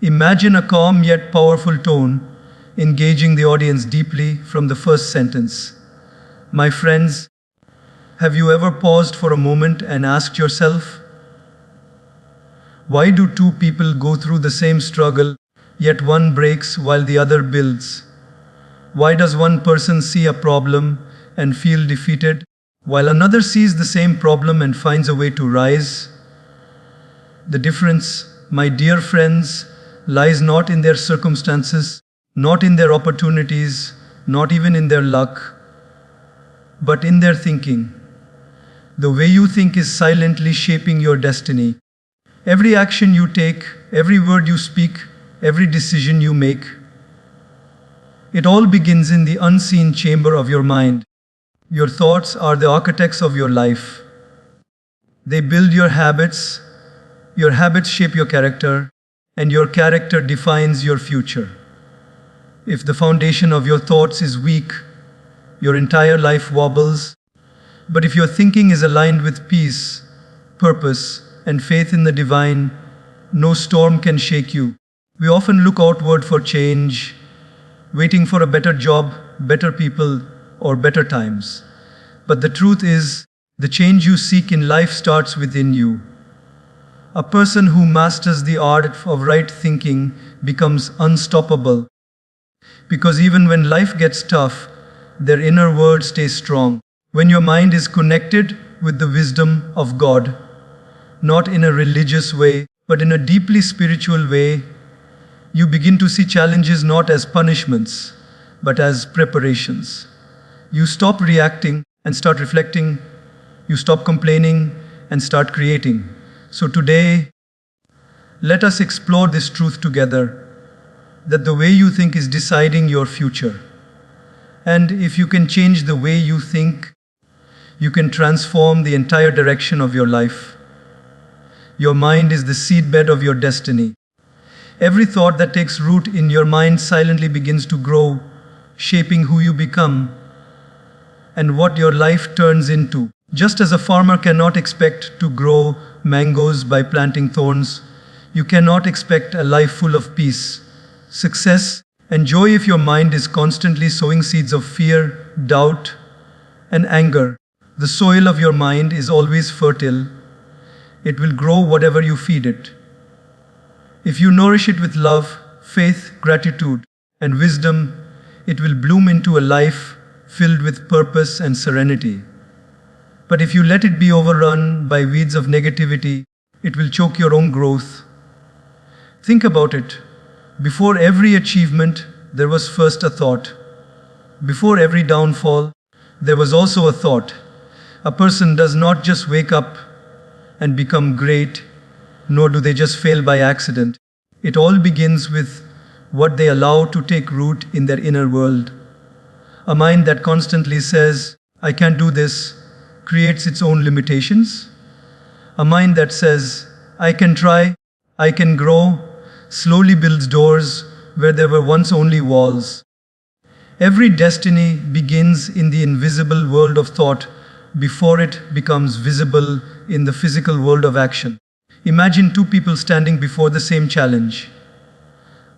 Imagine a calm yet powerful tone, engaging the audience deeply from the first sentence. My friends, have you ever paused for a moment and asked yourself, why do two people go through the same struggle, yet one breaks while the other builds? Why does one person see a problem and feel defeated, while another sees the same problem and finds a way to rise? The difference, my dear friends, lies not in their circumstances, not in their opportunities, not even in their luck, but in their thinking. The way you think is silently shaping your destiny. Every action you take, every word you speak, every decision you make, it all begins in the unseen chamber of your mind. Your thoughts are the architects of your life. They build your habits shape your character, and your character defines your future. If the foundation of your thoughts is weak, your entire life wobbles. But if your thinking is aligned with peace, purpose, and faith in the divine, no storm can shake you. We often look outward for change, waiting for a better job, better people, or better times. But the truth is, the change you seek in life starts within you. A person who masters the art of right thinking becomes unstoppable. Because even when life gets tough, their inner world stays strong. When your mind is connected with the wisdom of God, not in a religious way, but in a deeply spiritual way, you begin to see challenges not as punishments, but as preparations. You stop reacting and start reflecting. You stop complaining and start creating. So today, let us explore this truth together, that the way you think is deciding your future. And if you can change the way you think, you can transform the entire direction of your life. Your mind is the seedbed of your destiny. Every thought that takes root in your mind silently begins to grow, shaping who you become and what your life turns into. Just as a farmer cannot expect to grow mangoes by planting thorns, you cannot expect a life full of peace, success, and joy if your mind is constantly sowing seeds of fear, doubt, and anger. The soil of your mind is always fertile. It will grow whatever you feed it. If you nourish it with love, faith, gratitude, and wisdom, it will bloom into a life filled with purpose and serenity. But if you let it be overrun by weeds of negativity, it will choke your own growth. Think about it. Before every achievement, there was first a thought. Before every downfall, there was also a thought. A person does not just wake up and become great, nor do they just fail by accident. It all begins with what they allow to take root in their inner world. A mind that constantly says, I can't do this, creates its own limitations. A mind that says, I can try, I can grow, slowly builds doors where there were once only walls. Every destiny begins in the invisible world of thought before it becomes visible in the physical world of action. Imagine two people standing before the same challenge.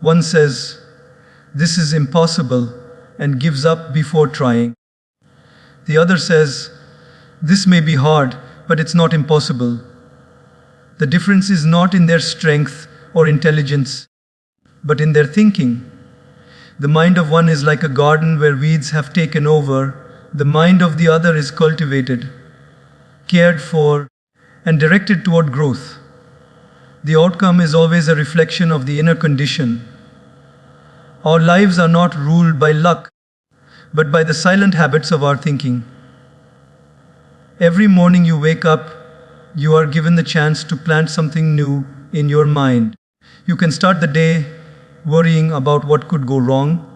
One says, this is impossible, and gives up before trying. The other says, this may be hard, but it's not impossible. The difference is not in their strength or intelligence, but in their thinking. The mind of one is like a garden where weeds have taken over. The mind of the other is cultivated, cared for, and directed toward growth. The outcome is always a reflection of the inner condition. Our lives are not ruled by luck, but by the silent habits of our thinking. Every morning you wake up, you are given the chance to plant something new in your mind. You can start the day worrying about what could go wrong,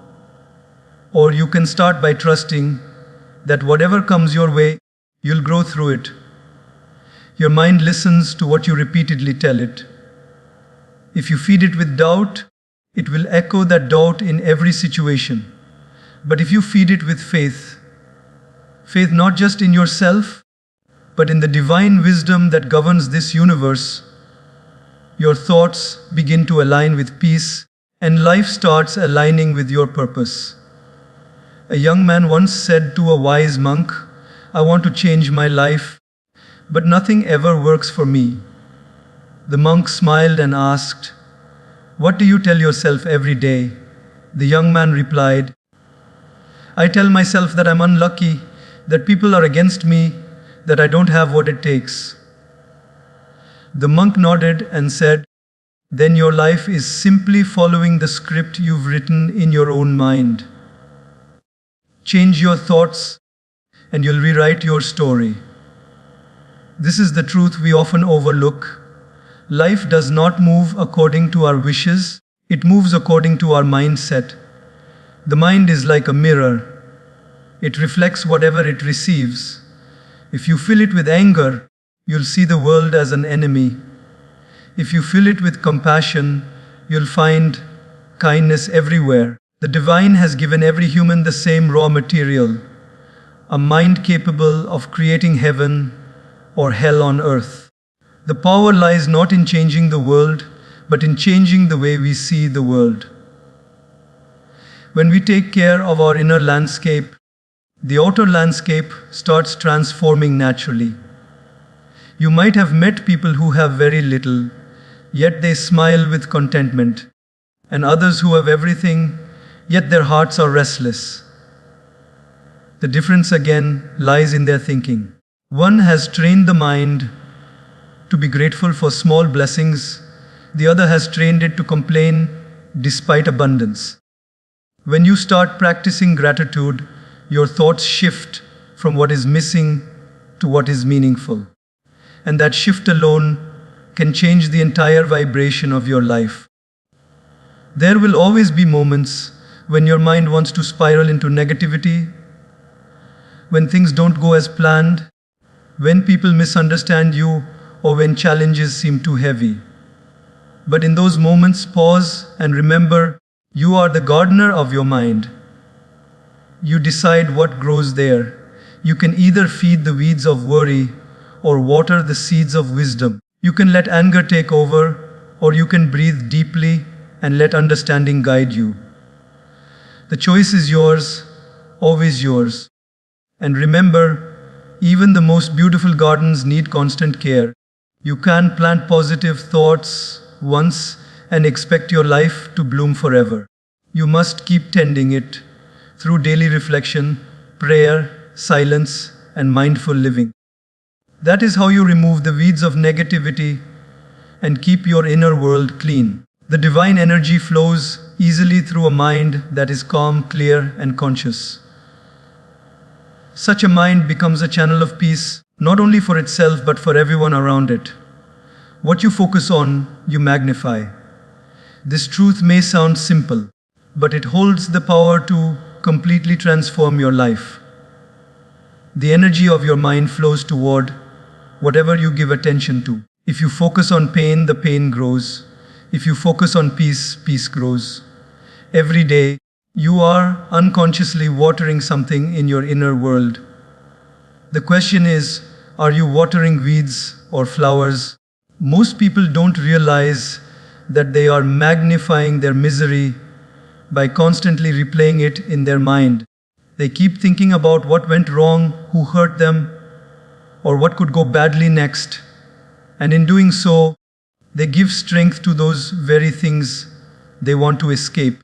or you can start by trusting that whatever comes your way, you'll grow through it. Your mind listens to what you repeatedly tell it. If you feed it with doubt, it will echo that doubt in every situation. But if you feed it with faith, faith not just in yourself, but in the divine wisdom that governs this universe, Your thoughts begin to align with peace, and life starts aligning with your purpose. A young man once said to a wise monk, "I want to change my life, but nothing ever works for me." The monk smiled and asked, "What do you tell yourself every day?" The young man replied, "I tell myself that I'm unlucky, that people are against me, that I don't have what it takes." The monk nodded and said, "Then your life is simply following the script you've written in your own mind. Change your thoughts, and you'll rewrite your story." This is the truth we often overlook. Life does not move according to our wishes, it moves according to our mindset. The mind is like a mirror. It reflects whatever it receives. If you fill it with anger, you'll see the world as an enemy. If you fill it with compassion, you'll find kindness everywhere. The divine has given every human the same raw material, a mind capable of creating heaven or hell on earth. The power lies not in changing the world, but in changing the way we see the world. When we take care of our inner landscape, the outer landscape starts transforming naturally. You might have met people who have very little, yet they smile with contentment, and others who have everything, yet their hearts are restless. The difference again lies in their thinking. One has trained the mind to be grateful for small blessings, the other has trained it to complain despite abundance. When you start practicing gratitude, your thoughts shift from what is missing to what is meaningful. And that shift alone can change the entire vibration of your life. There will always be moments when your mind wants to spiral into negativity, when things don't go as planned, when people misunderstand you, or when challenges seem too heavy. But in those moments, pause and remember, you are the gardener of your mind. You decide what grows there. You can either feed the weeds of worry or water the seeds of wisdom. You can let anger take over, or you can breathe deeply and let understanding guide you. The choice is yours, always yours. And remember, even the most beautiful gardens need constant care. You can't plant positive thoughts once and expect your life to bloom forever. You must keep tending it through daily reflection, prayer, silence, and mindful living. That is how you remove the weeds of negativity and keep your inner world clean. The divine energy flows easily through a mind that is calm, clear, and conscious. Such a mind becomes a channel of peace, not only for itself but for everyone around it. What you focus on, you magnify. This truth may sound simple, but it holds the power to completely transform your life. The energy of your mind flows toward whatever you give attention to. If you focus on pain, the pain grows. If you focus on peace, peace grows. Every day, you are unconsciously watering something in your inner world. The question is, are you watering weeds or flowers? Most people don't realize that they are magnifying their misery by constantly replaying it in their mind. They keep thinking about what went wrong, who hurt them, or what could go badly next. And in doing so, they give strength to those very things they want to escape.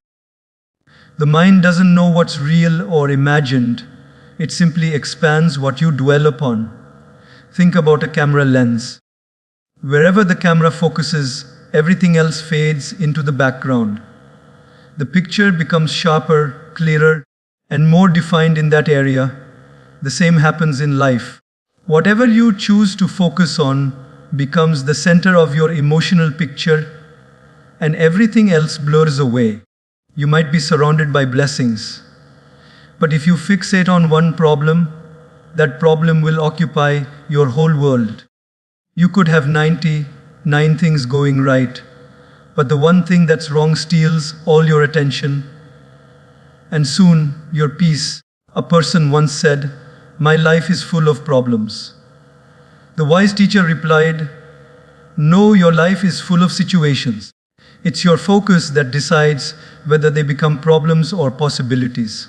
The mind doesn't know what's real or imagined. It simply expands what you dwell upon. Think about a camera lens. Wherever the camera focuses, everything else fades into the background. The picture becomes sharper, clearer, and more defined in that area. The same happens in life. Whatever you choose to focus on becomes the center of your emotional picture, and everything else blurs away. You might be surrounded by blessings, but if you fixate on one problem, that problem will occupy your whole world. You could have 99 things going right, but the one thing that's wrong steals all your attention, and soon your peace. A person once said, "My life is full of problems." The wise teacher replied, No, your life is full of situations. It's your focus that decides whether they become problems or possibilities.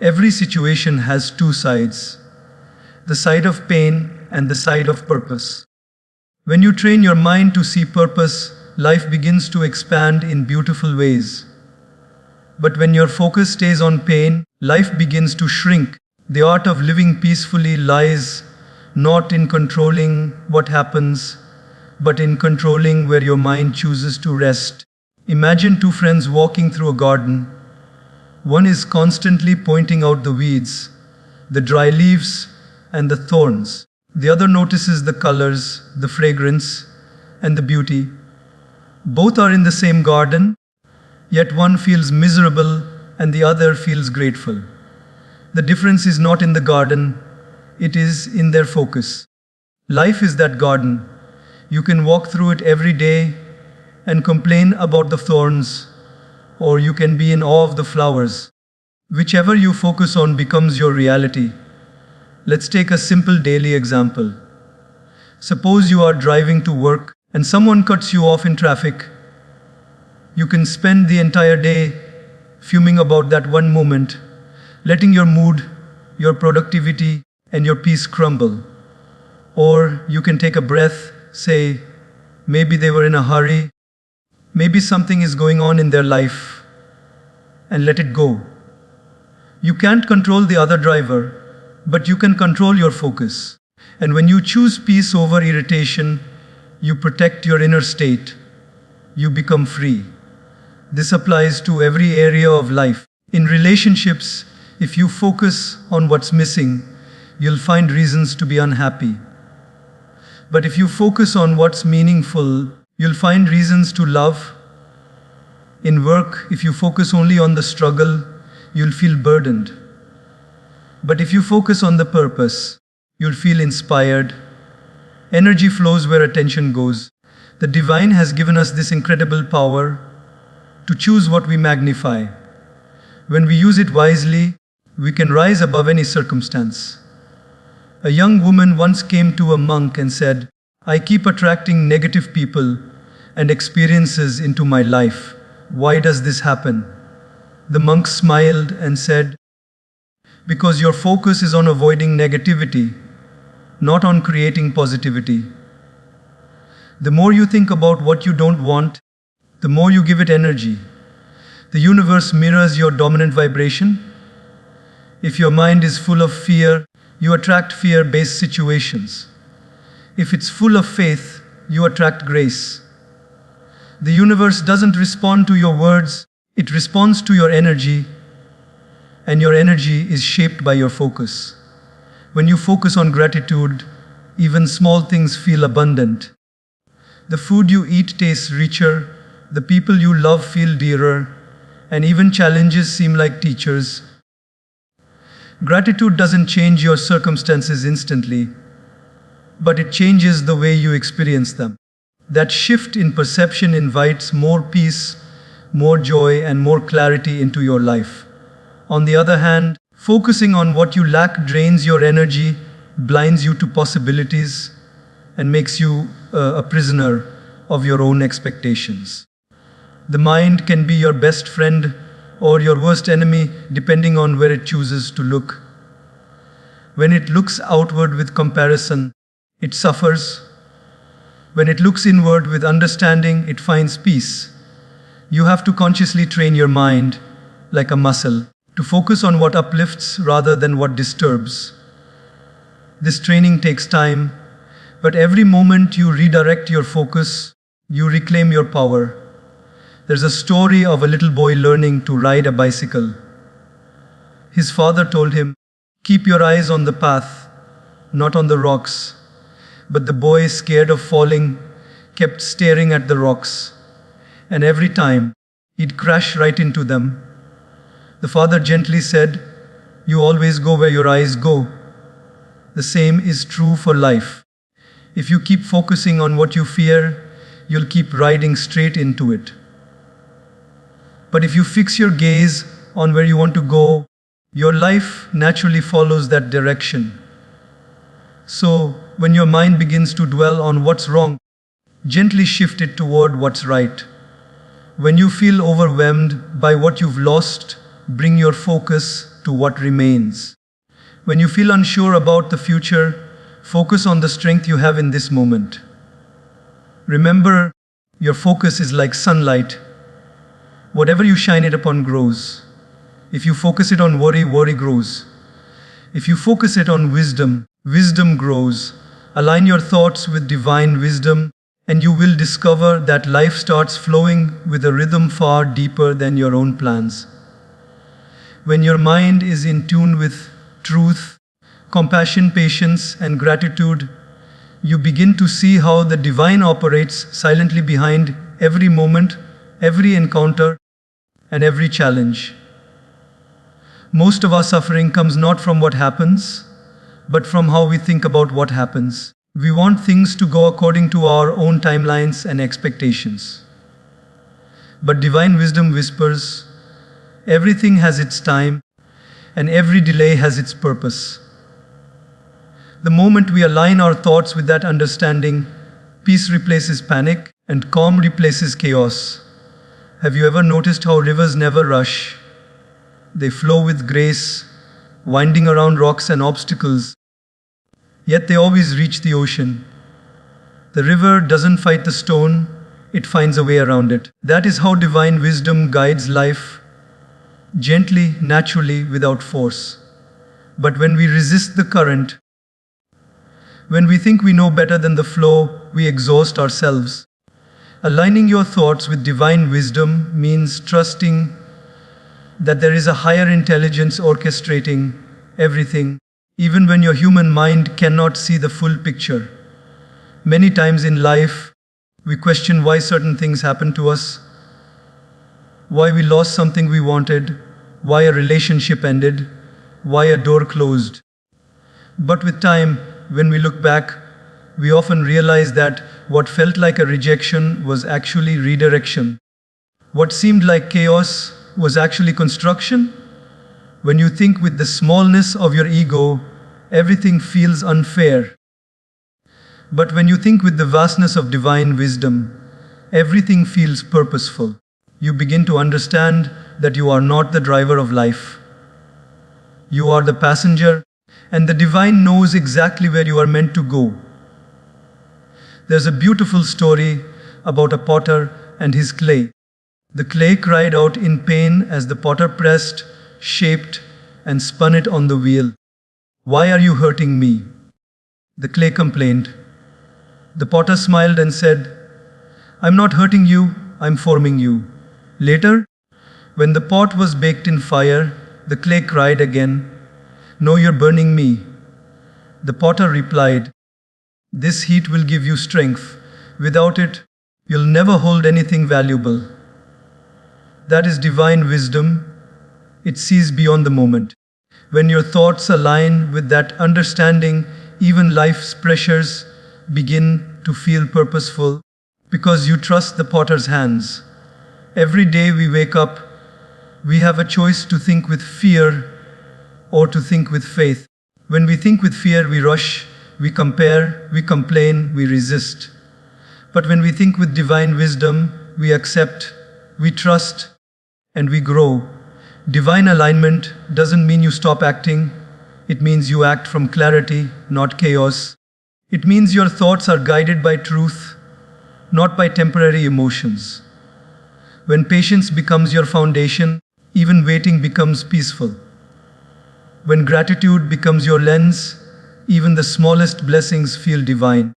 Every situation has two sides, the side of pain and the side of purpose. When you train your mind to see purpose, life begins to expand in beautiful ways. But when your focus stays on pain, life begins to shrink. The art of living peacefully lies not in controlling what happens, but in controlling where your mind chooses to rest. Imagine two friends walking through a garden. One is constantly pointing out the weeds, the dry leaves, and the thorns. The other notices the colors, the fragrance, and the beauty. Both are in the same garden, yet one feels miserable and the other feels grateful. The difference is not in the garden, it is in their focus. Life is that garden. You can walk through it every day and complain about the thorns, or you can be in awe of the flowers. Whichever you focus on becomes your reality. Let's take a simple daily example. Suppose you are driving to work and someone cuts you off in traffic. You can spend the entire day fuming about that one moment, letting your mood, your productivity, and your peace crumble. Or you can take a breath, say, maybe they were in a hurry, maybe something is going on in their life, and let it go. You can't control the other driver, but you can control your focus. And when you choose peace over irritation, you protect your inner state. You become free. This applies to every area of life. In relationships, if you focus on what's missing, you'll find reasons to be unhappy. But if you focus on what's meaningful, you'll find reasons to love. In work, if you focus only on the struggle, you'll feel burdened. But if you focus on the purpose, you'll feel inspired. Energy flows where attention goes. The divine has given us this incredible power to choose what we magnify. When we use it wisely, we can rise above any circumstance. A young woman once came to a monk and said, "I keep attracting negative people and experiences into my life. Why does this happen?" The monk smiled and said, "Because your focus is on avoiding negativity, not on creating positivity. The more you think about what you don't want, the more you give it energy. The universe mirrors your dominant vibration. If your mind is full of fear, you attract fear-based situations. If it's full of faith, you attract grace. The universe doesn't respond to your words, it responds to your energy, and your energy is shaped by your focus. When you focus on gratitude, even small things feel abundant. The food you eat tastes richer, the people you love feel dearer, and even challenges seem like teachers. Gratitude doesn't change your circumstances instantly, but it changes the way you experience them. That shift in perception invites more peace, more joy, and more clarity into your life. On the other hand, focusing on what you lack drains your energy, blinds you to possibilities, and makes you a prisoner of your own expectations. The mind can be your best friend or your worst enemy depending on where it chooses to look. When it looks outward with comparison, it suffers. When it looks inward with understanding, it finds peace. You have to consciously train your mind, like a muscle, to focus on what uplifts rather than what disturbs. This training takes time, but every moment you redirect your focus, you reclaim your power. There's a story of a little boy learning to ride a bicycle. His father told him, "Keep your eyes on the path, not on the rocks." But the boy, scared of falling, kept staring at the rocks, and every time he'd crash right into them. The father gently said, "You always go where your eyes go." The same is true for life. If you keep focusing on what you fear, you'll keep riding straight into it. But if you fix your gaze on where you want to go, your life naturally follows that direction. So, when your mind begins to dwell on what's wrong, Gently shift it toward what's right. When you feel overwhelmed by what you've lost, bring your focus to what remains. When you feel unsure about the future, focus on the strength you have in this moment. Remember, your focus is like sunlight. Whatever you shine it upon grows. If you focus it on worry, worry grows. If you focus it on wisdom, wisdom grows. Align your thoughts with divine wisdom, and you will discover that life starts flowing with a rhythm far deeper than your own plans. When your mind is in tune with truth, compassion, patience, and gratitude, you begin to see how the divine operates silently behind every moment, every encounter, and every challenge. Most of our suffering comes not from what happens, but from how we think about what happens. We want things to go according to our own timelines and expectations. But divine wisdom whispers, everything has its time, and every delay has its purpose. The moment we align our thoughts with that understanding, peace replaces panic and calm replaces chaos. Have you ever noticed how rivers never rush? They flow with grace, winding around rocks and obstacles. Yet they always reach the ocean. The river doesn't fight the stone, it finds a way around it. That is how divine wisdom guides life, gently, naturally, without force. But when we resist the current, when we think we know better than the flow, we exhaust ourselves. Aligning your thoughts with divine wisdom means trusting that there is a higher intelligence orchestrating everything, even when your human mind cannot see the full picture. Many times in life, we question why certain things happen to us, why we lost something we wanted, why a relationship ended, why a door closed. But with time, when we look back, we often realize that what felt like a rejection was actually redirection. What seemed like chaos was actually construction. When you think with the smallness of your ego, everything feels unfair. But when you think with the vastness of divine wisdom, everything feels purposeful. You begin to understand that you are not the driver of life. You are the passenger, and the divine knows exactly where you are meant to go. There's a beautiful story about a potter and his clay. The clay cried out in pain as the potter pressed, shaped, and spun it on the wheel. "Why are you hurting me?" The clay complained. The potter smiled and said, "I'm not hurting you, I'm forming you." Later, when the pot was baked in fire, the clay cried again, "No, you're burning me." The potter replied, "This heat will give you strength. Without it, you'll never hold anything valuable." That is divine wisdom. It sees beyond the moment. When your thoughts align with that understanding, even life's pressures begin to feel purposeful because you trust the potter's hands. Every day we wake up, we have a choice to think with fear or to think with faith. When we think with fear, we rush, we compare, we complain, we resist. But when we think with divine wisdom, we accept, we trust, and we grow. Divine alignment doesn't mean you stop acting. It means you act from clarity, not chaos. It means your thoughts are guided by truth, not by temporary emotions. When patience becomes your foundation, even waiting becomes peaceful. When gratitude becomes your lens, even the smallest blessings feel divine.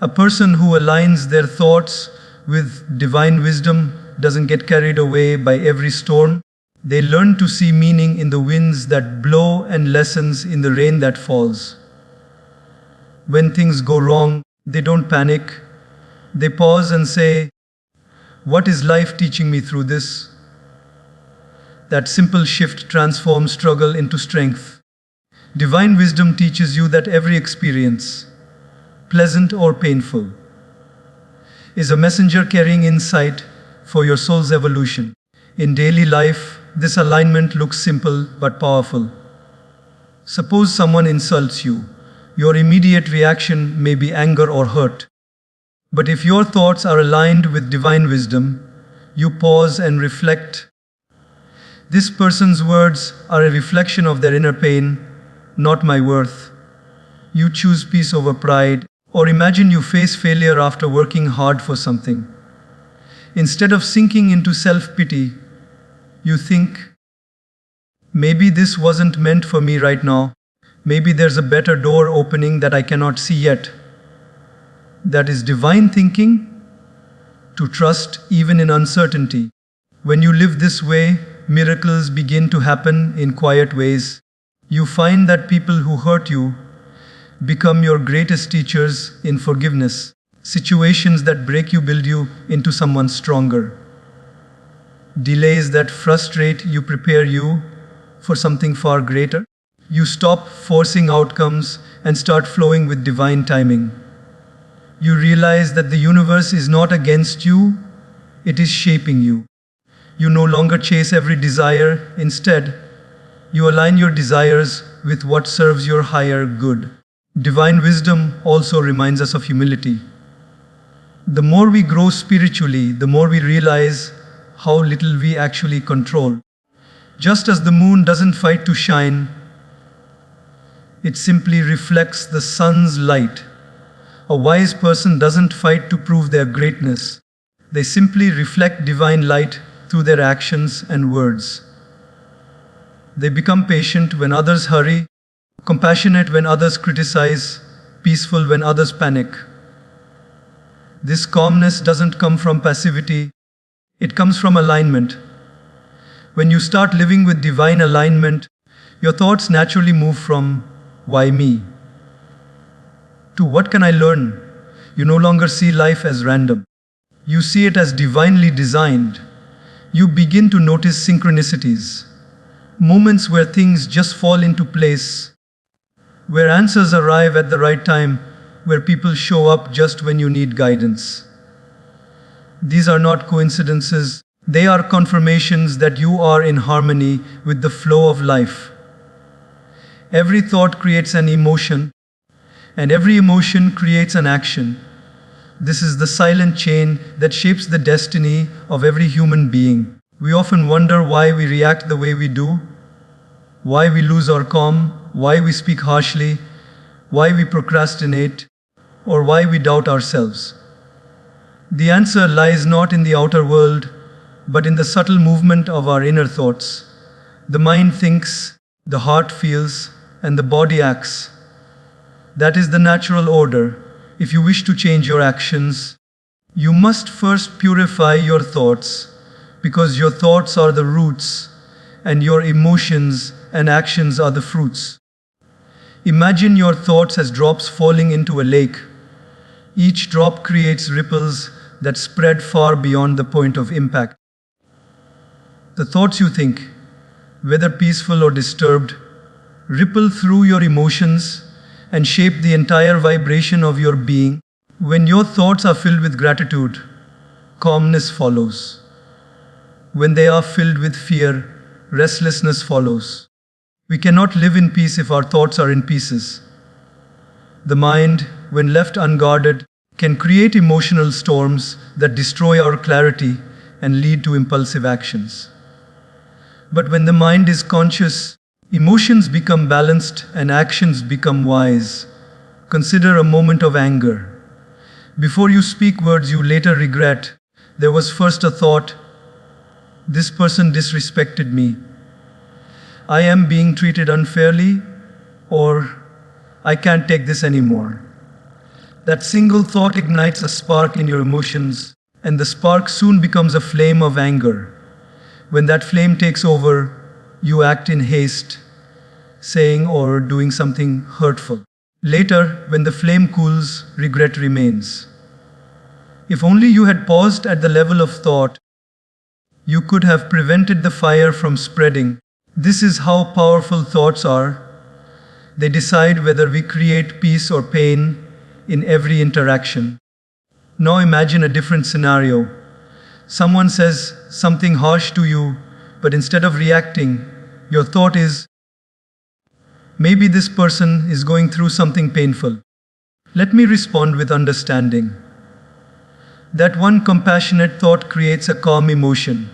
A person who aligns their thoughts with divine wisdom doesn't get carried away by every storm. They learn to see meaning in the winds that blow and lessons in the rain that falls. When things go wrong, they don't panic. They pause and say, "What is life teaching me through this?" That simple shift transforms struggle into strength. Divine wisdom teaches you that every experience, pleasant or painful, is a messenger carrying insight for your soul's evolution. In daily life, this alignment looks simple but powerful. Suppose someone insults you. Your immediate reaction may be anger or hurt. But if your thoughts are aligned with divine wisdom, you pause and reflect. This person's words are a reflection of their inner pain, not my worth. You choose peace over pride, or imagine you face failure after working hard for something. Instead of sinking into self-pity, you think, maybe this wasn't meant for me right now. Maybe there's a better door opening that I cannot see yet. That is divine thinking, to trust even in uncertainty. When you live this way, miracles begin to happen in quiet ways. You find that people who hurt you become your greatest teachers in forgiveness. Situations that break you build you into someone stronger. Delays that frustrate you prepare you for something far greater. You stop forcing outcomes and start flowing with divine timing. You realize that the universe is not against you, it is shaping you. You no longer chase every desire. Instead, you align your desires with what serves your higher good. Divine wisdom also reminds us of humility. The more we grow spiritually, the more we realize how little we actually control. Just as the moon doesn't fight to shine, it simply reflects the sun's light. A wise person doesn't fight to prove their greatness. They simply reflect divine light through their actions and words. They become patient when others hurry, compassionate when others criticize, peaceful when others panic. This calmness doesn't come from passivity, it comes from alignment. When you start living with divine alignment, your thoughts naturally move from why me to what can I learn. You no longer see life as random. You see it as divinely designed. You begin to notice synchronicities, moments where things just fall into place, where answers arrive at the right time, where people show up just when you need guidance. These are not coincidences, they are confirmations that you are in harmony with the flow of life. Every thought creates an emotion, and every emotion creates an action. This is the silent chain that shapes the destiny of every human being. We often wonder why we react the way we do, why we lose our calm, why we speak harshly, why we procrastinate, or why we doubt ourselves. The answer lies not in the outer world, but in the subtle movement of our inner thoughts. The mind thinks, the heart feels, and the body acts. That is the natural order. If you wish to change your actions, you must first purify your thoughts, because your thoughts are the roots, and your emotions and actions are the fruits. Imagine your thoughts as drops falling into a lake. Each drop creates ripples that spread far beyond the point of impact. The thoughts you think, whether peaceful or disturbed, ripple through your emotions and shape the entire vibration of your being. When your thoughts are filled with gratitude, calmness follows. When they are filled with fear, restlessness follows. We cannot live in peace if our thoughts are in pieces. The mind, when left unguarded, can create emotional storms that destroy our clarity and lead to impulsive actions. But when the mind is conscious, emotions become balanced and actions become wise. Consider a moment of anger. Before you speak words you later regret, there was first a thought, this person disrespected me. I am being treated unfairly, or I can't take this anymore. That single thought ignites a spark in your emotions, and the spark soon becomes a flame of anger. When that flame takes over, you act in haste, saying or doing something hurtful. Later, when the flame cools, regret remains. If only you had paused at the level of thought, you could have prevented the fire from spreading. This is how powerful thoughts are. They decide whether we create peace or pain in every interaction. Now imagine a different scenario. Someone says something harsh to you, but instead of reacting, your thought is, maybe this person is going through something painful. Let me respond with understanding. That one compassionate thought creates a calm emotion,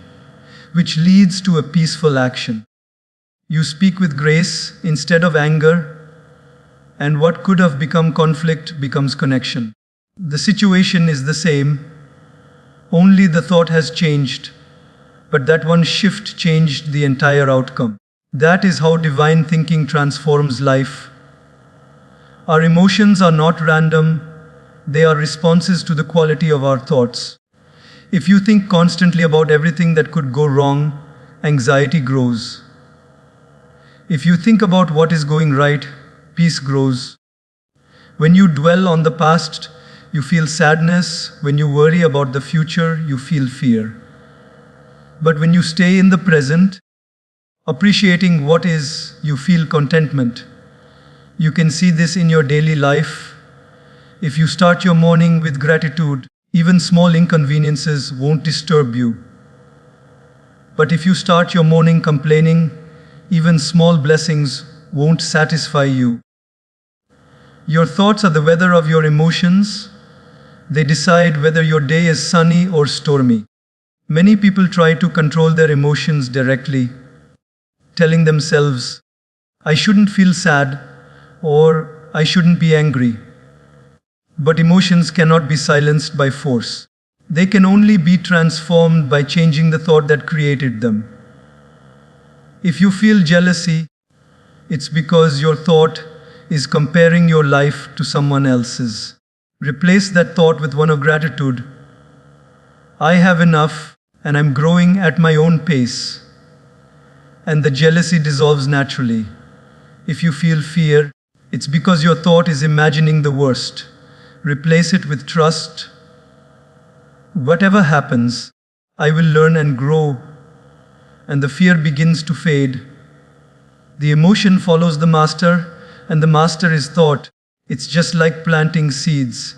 which leads to a peaceful action. You speak with grace instead of anger, and what could have become conflict becomes connection. The situation is the same, only the thought has changed, but that one shift changed the entire outcome. That is how divine thinking transforms life. Our emotions are not random, they are responses to the quality of our thoughts. If you think constantly about everything that could go wrong, anxiety grows. If you think about what is going right, peace grows. When you dwell on the past, you feel sadness. When you worry about the future, you feel fear. But when you stay in the present, appreciating what is, you feel contentment. You can see this in your daily life. If you start your morning with gratitude, even small inconveniences won't disturb you. But if you start your morning complaining, even small blessings won't satisfy you. Your thoughts are the weather of your emotions. They decide whether your day is sunny or stormy. Many people try to control their emotions directly, telling themselves, I shouldn't feel sad or I shouldn't be angry. But emotions cannot be silenced by force. They can only be transformed by changing the thought that created them. If you feel jealousy, it's because your thought is comparing your life to someone else's. Replace that thought with one of gratitude. I have enough and I'm growing at my own pace. And the jealousy dissolves naturally. If you feel fear, it's because your thought is imagining the worst. Replace it with trust. Whatever happens, I will learn and grow, and the fear begins to fade. The emotion follows the master, and the master is thought. It's just like planting seeds.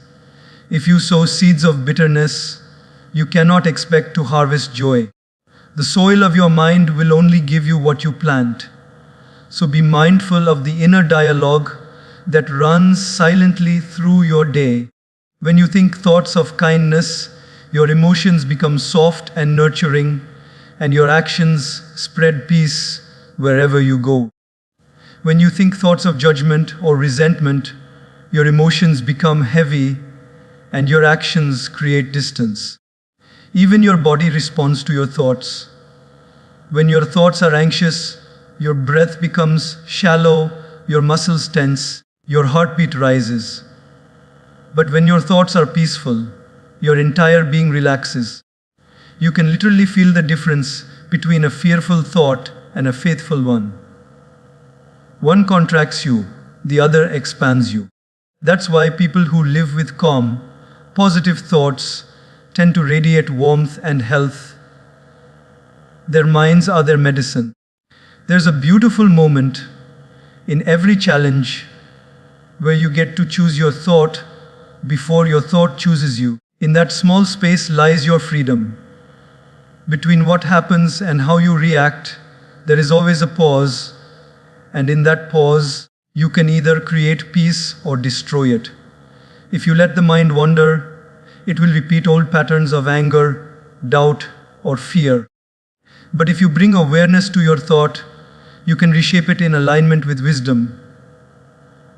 If you sow seeds of bitterness, you cannot expect to harvest joy. The soil of your mind will only give you what you plant. So be mindful of the inner dialogue that runs silently through your day. When you think thoughts of kindness, your emotions become soft and nurturing, and your actions spread peace wherever you go. When you think thoughts of judgment or resentment, your emotions become heavy, and your actions create distance. Even your body responds to your thoughts. When your thoughts are anxious, your breath becomes shallow, your muscles tense, your heartbeat rises. But when your thoughts are peaceful, your entire being relaxes. You can literally feel the difference between a fearful thought and a faithful one. One contracts you, the other expands you. That's why people who live with calm, positive thoughts tend to radiate warmth and health. Their minds are their medicine. There's a beautiful moment in every challenge where you get to choose your thought before your thought chooses you. In that small space lies your freedom. Between what happens and how you react, there is always a pause, and in that pause, you can either create peace or destroy it. If you let the mind wander, it will repeat old patterns of anger, doubt, or fear. But if you bring awareness to your thought, you can reshape it in alignment with wisdom.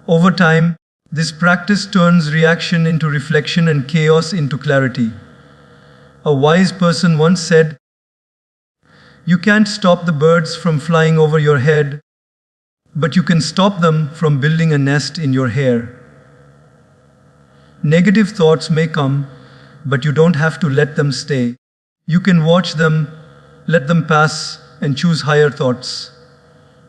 Over time, this practice turns reaction into reflection and chaos into clarity. A wise person once said, "You can't stop the birds from flying over your head, but you can stop them from building a nest in your hair." Negative thoughts may come, but you don't have to let them stay. You can watch them, let them pass, and choose higher thoughts.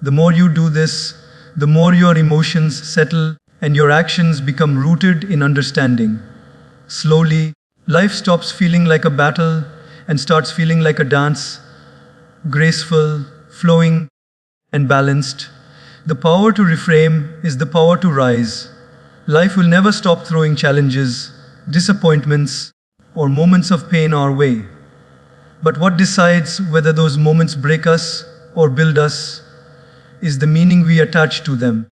The more you do this, the more your emotions settle and your actions become rooted in understanding. Slowly, life stops feeling like a battle and starts feeling like a dance, graceful, flowing, and balanced. The power to reframe is the power to rise. Life will never stop throwing challenges, disappointments, or moments of pain our way. But what decides whether those moments break us or build us is the meaning we attach to them.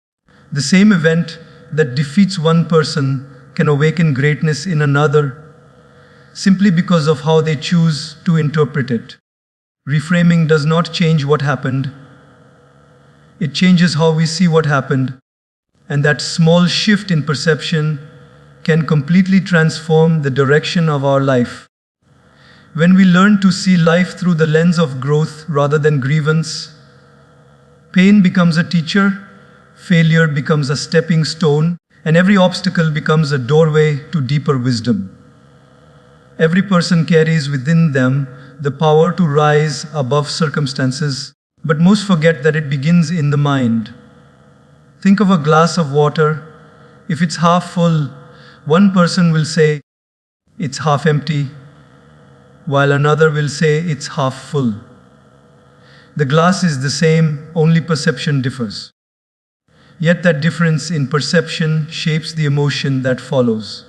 The same event that defeats one person can awaken greatness in another. simply because of how they choose to interpret it. Reframing does not change what happened, it changes how we see what happened, and that small shift in perception can completely transform the direction of our life. When we learn to see life through the lens of growth rather than grievance, pain becomes a teacher, failure becomes a stepping stone, and every obstacle becomes a doorway to deeper wisdom. Every person carries within them the power to rise above circumstances, but most forget that it begins in the mind. Think of a glass of water. If it's half full, one person will say it's half empty, while another will say it's half full. The glass is the same, only perception differs. Yet that difference in perception shapes the emotion that follows.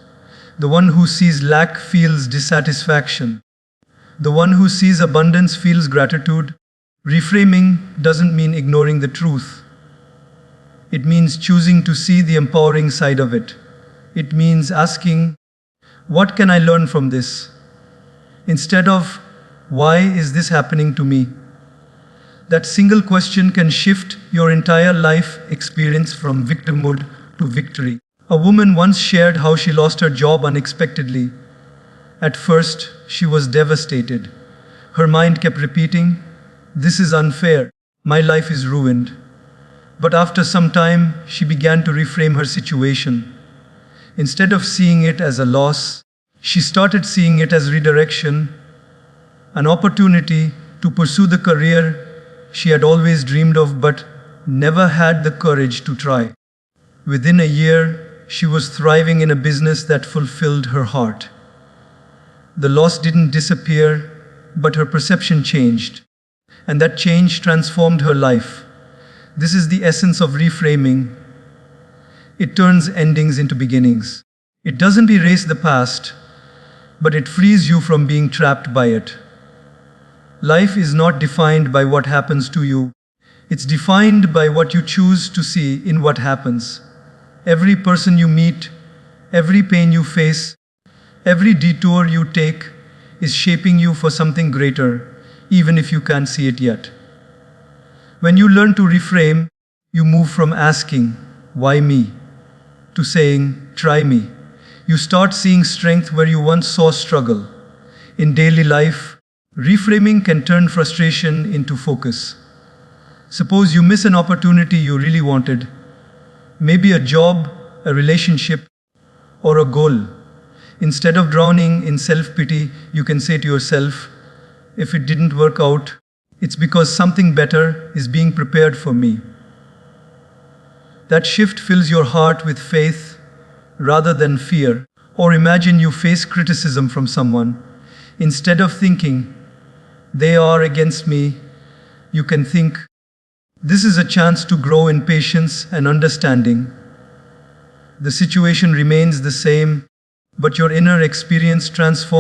The one who sees lack feels dissatisfaction. The one who sees abundance feels gratitude. Reframing doesn't mean ignoring the truth. It means choosing to see the empowering side of it. It means asking, what can I learn from this? Instead of, why is this happening to me? That single question can shift your entire life experience from victimhood to victory. A woman once shared how she lost her job unexpectedly. At first, she was devastated. Her mind kept repeating, "This is unfair. My life is ruined." But after some time, she began to reframe her situation. Instead of seeing it as a loss, she started seeing it as redirection, an opportunity to pursue the career she had always dreamed of but never had the courage to try. Within a year, she was thriving in a business that fulfilled her heart. The loss didn't disappear, but her perception changed, and that change transformed her life. This is the essence of reframing. It turns endings into beginnings. It doesn't erase the past, but it frees you from being trapped by it. Life is not defined by what happens to you. It's defined by what you choose to see in what happens. Every person you meet, every pain you face, every detour you take is shaping you for something greater, even if you can't see it yet. When you learn to reframe, you move from asking, "Why me?" to saying, "Try me." You start seeing strength where you once saw struggle. In daily life, reframing can turn frustration into focus. Suppose you miss an opportunity you really wanted, maybe a job, a relationship, or a goal. Instead of drowning in self-pity, you can say to yourself, "If it didn't work out, it's because something better is being prepared for me." That shift fills your heart with faith rather than fear. Or imagine you face criticism from someone. Instead of thinking, "They are against me," you can think, "This is a chance to grow in patience and understanding." The situation remains the same, but your inner experience transforms.